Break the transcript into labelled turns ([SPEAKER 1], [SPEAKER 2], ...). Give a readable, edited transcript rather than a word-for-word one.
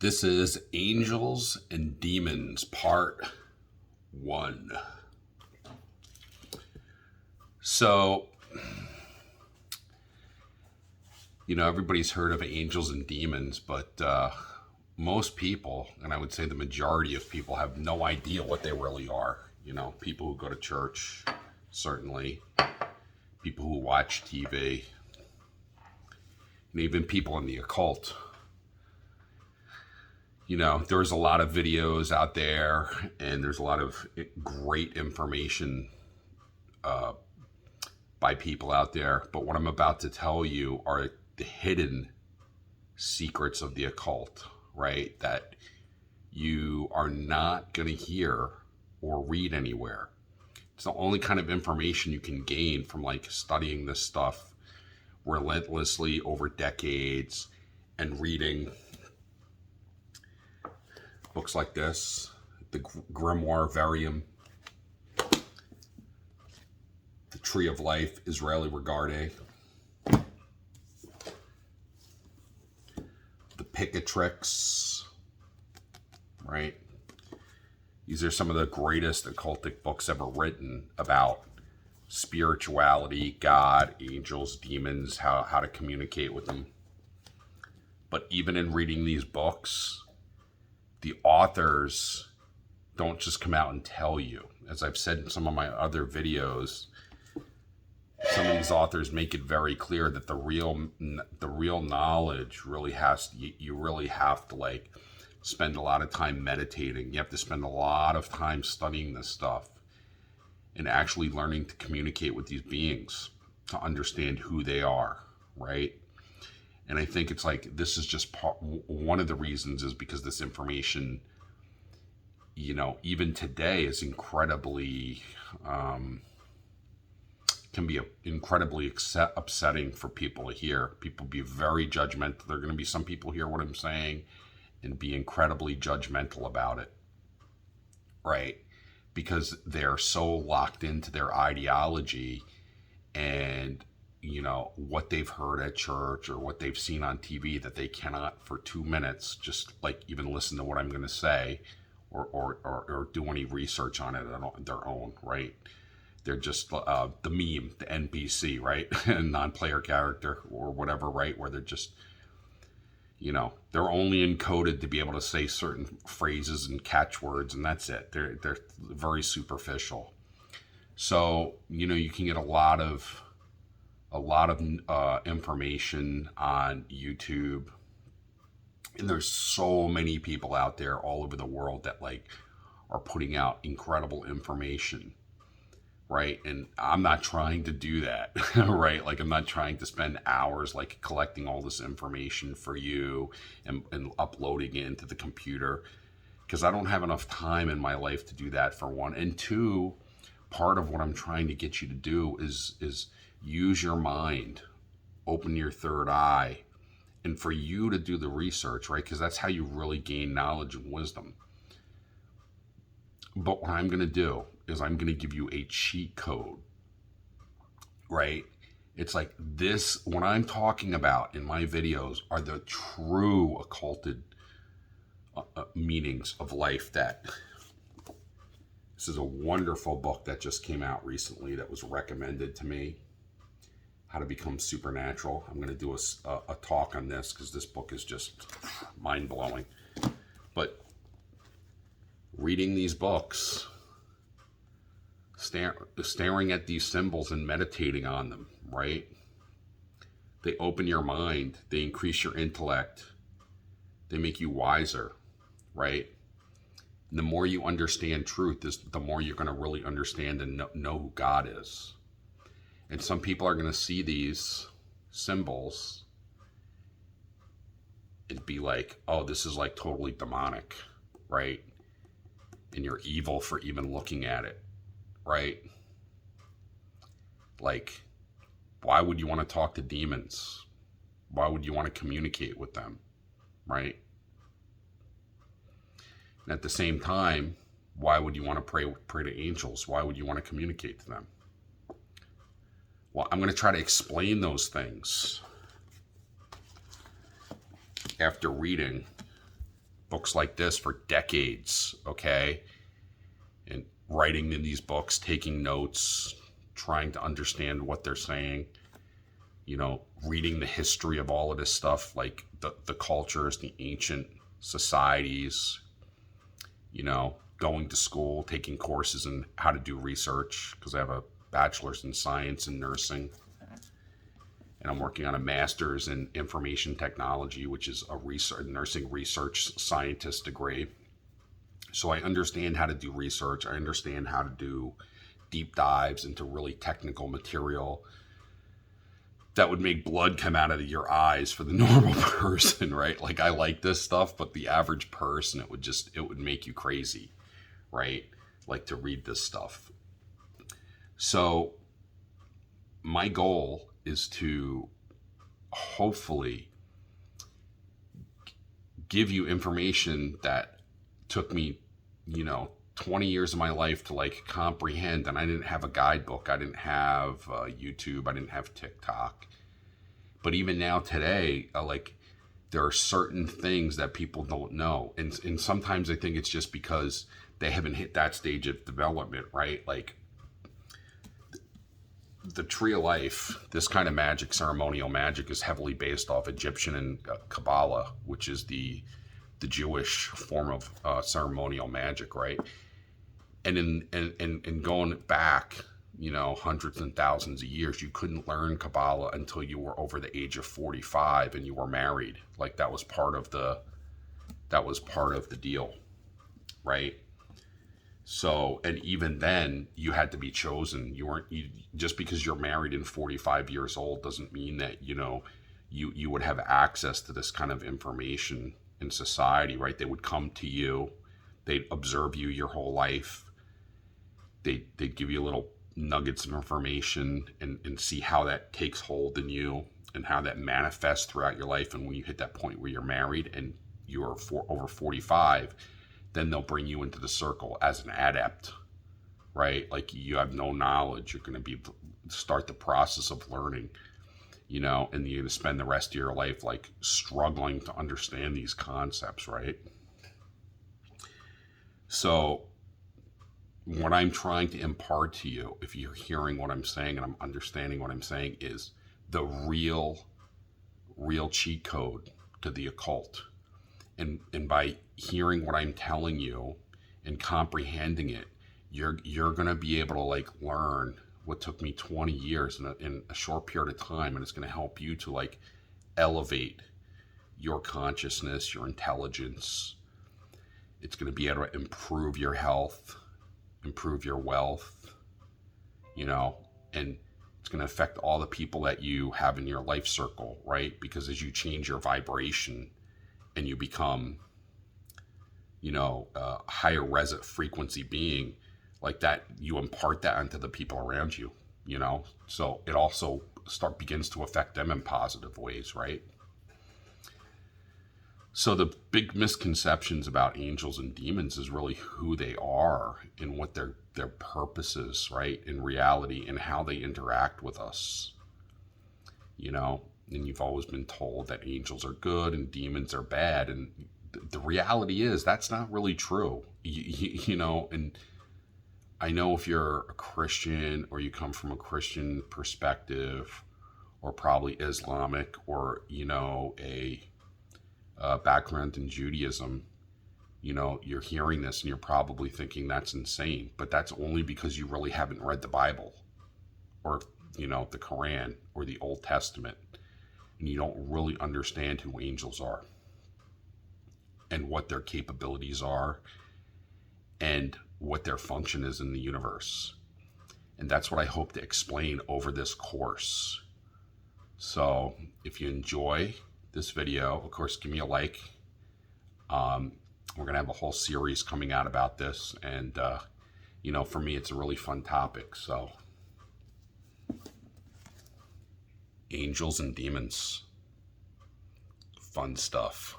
[SPEAKER 1] This is Angels and Demons, Part 1. So, everybody's heard of angels and demons, but most people, and I would say the majority of people, have no idea what they really are. People who go to church, certainly, people who watch TV, and even people in the occult. There's a lot of videos out there, and there's a lot of great information by people out there. But what I'm about to tell you are the hidden secrets of the occult, right? That you are not going to hear or read anywhere. It's the only kind of information you can gain from studying this stuff relentlessly over decades and reading books like this, the Grimoire Varium, the Tree of Life, Israeli Regardie, the Picatrix, right? These are some of the greatest occultic books ever written about spirituality, God, angels, demons, how to communicate with them. But even in reading these books, the authors don't just come out and tell you. As I've said in some of my other videos, some of these authors make it very clear that the real knowledge really you really have to spend a lot of time meditating. You have to spend a lot of time studying this stuff and actually learning to communicate with these beings to understand who they are, right? And I think it's this is just one of the reasons is because this information, even today is incredibly, can be incredibly upsetting for people to hear. People be very judgmental. There are going to be some people hear what I'm saying and be incredibly judgmental about it, right? Because they're so locked into their ideology and what they've heard at church or what they've seen on TV that they cannot for 2 minutes just even listen to what I'm going to say or do any research on it on their own, right? They're just the meme, the NPC, right? Non-player character or whatever, right? Where they're just, they're only encoded to be able to say certain phrases and catchwords, and that's it. They're very superficial. So, you can get a lot of information on YouTube, and there's so many people out there all over the world that are putting out incredible information, right? And I'm not trying to do that, right? I'm not trying to spend hours collecting all this information for you and uploading it into the computer, because I don't have enough time in my life to do that, for one. And two, part of what I'm trying to get you to do is use your mind, open your third eye, and for you to do the research, right? Because that's how you really gain knowledge and wisdom. But what I'm going to do is I'm going to give you a cheat code, right? It's this, what I'm talking about in my videos are the true occulted meanings of life. This is a wonderful book that just came out recently that was recommended to me, How to Become Supernatural. I'm going to do a talk on this because this book is just mind-blowing. But reading these books, staring at these symbols and meditating on them, right? They open your mind. They increase your intellect. They make you wiser, right? And the more you understand truth, the more you're going to really understand and know who God is. And some people are going to see these symbols and be oh, this is totally demonic, right? And you're evil for even looking at it, right? Why would you want to talk to demons? Why would you want to communicate with them, right? And at the same time, why would you want to pray to angels? Why would you want to communicate to them? Well, I'm going to try to explain those things after reading books like this for decades, okay? And writing in these books, taking notes, trying to understand what they're saying, you know, reading the history of all of this stuff, like the cultures, the ancient societies, you know, going to school, taking courses in how to do research, because I have a bachelor's in science and nursing. And I'm working on a master's in information technology, which is a nursing research scientist degree. So I understand how to do research. I understand how to do deep dives into really technical material that would make blood come out of your eyes for the normal person, right? Like, I like this stuff, but the average person, it would make you crazy, right? Like, to read this stuff. So my goal is to hopefully give you information that took me, you know, 20 years of my life to like comprehend. And I didn't have a guidebook. I didn't have YouTube. I didn't have TikTok. But even now today, like, there are certain things that people don't know. And sometimes I think it's just because they haven't hit that stage of development, right? Like, the Tree of Life, this kind of magic, ceremonial magic, is heavily based off Egyptian and Kabbalah, which is the Jewish form of ceremonial magic, right? And in going back, you know, hundreds and thousands of years, you couldn't learn Kabbalah until you were over the age of 45 and you were married. Like, that was part of the deal, right? So, and even then, you had to be chosen. Just because you're married and 45 years old doesn't mean that, you know, you would have access to this kind of information in society, right? They would come to you, they'd observe you your whole life, they'd give you little nuggets of information and see how that takes hold in you and how that manifests throughout your life. And when you hit that point where you're married and you're over 45, then they'll bring you into the circle as an adept, right? Like, you have no knowledge. You're going to start the process of learning, you know, and you're going to spend the rest of your life like struggling to understand these concepts, right? So what I'm trying to impart to you, if you're hearing what I'm saying and I'm understanding what I'm saying, is the real cheat code to the occult. And by hearing what I'm telling you and comprehending it, you're going to be able to like learn what took me 20 years in a short period of time. And it's going to help you to like elevate your consciousness, your intelligence. It's going to be able to improve your health, improve your wealth, you know, and it's going to affect all the people that you have in your life circle, right? Because as you change your vibration and you become, you know, a higher resonant frequency being, like that, you impart that onto the people around you, you know? So it also begins to affect them in positive ways, right? So the big misconceptions about angels and demons is really who they are and what their purpose is, right, in reality, and how they interact with us, you know? And you've always been told that angels are good and demons are bad, and the reality is that's not really true, you know? And I know if you're a Christian or you come from a Christian perspective, or probably Islamic, or, you know, a background in Judaism, you know, you're hearing this and you're probably thinking that's insane, but that's only because you really haven't read the Bible or, you know, the Quran or the Old Testament, and you don't really understand who angels are and what their capabilities are and what their function is in the universe. And that's what I hope to explain over this course. So if you enjoy this video, of course, give me a like. We're going to have a whole series coming out about this. And, you know, for me, it's a really fun topic. So, angels and demons. Fun stuff.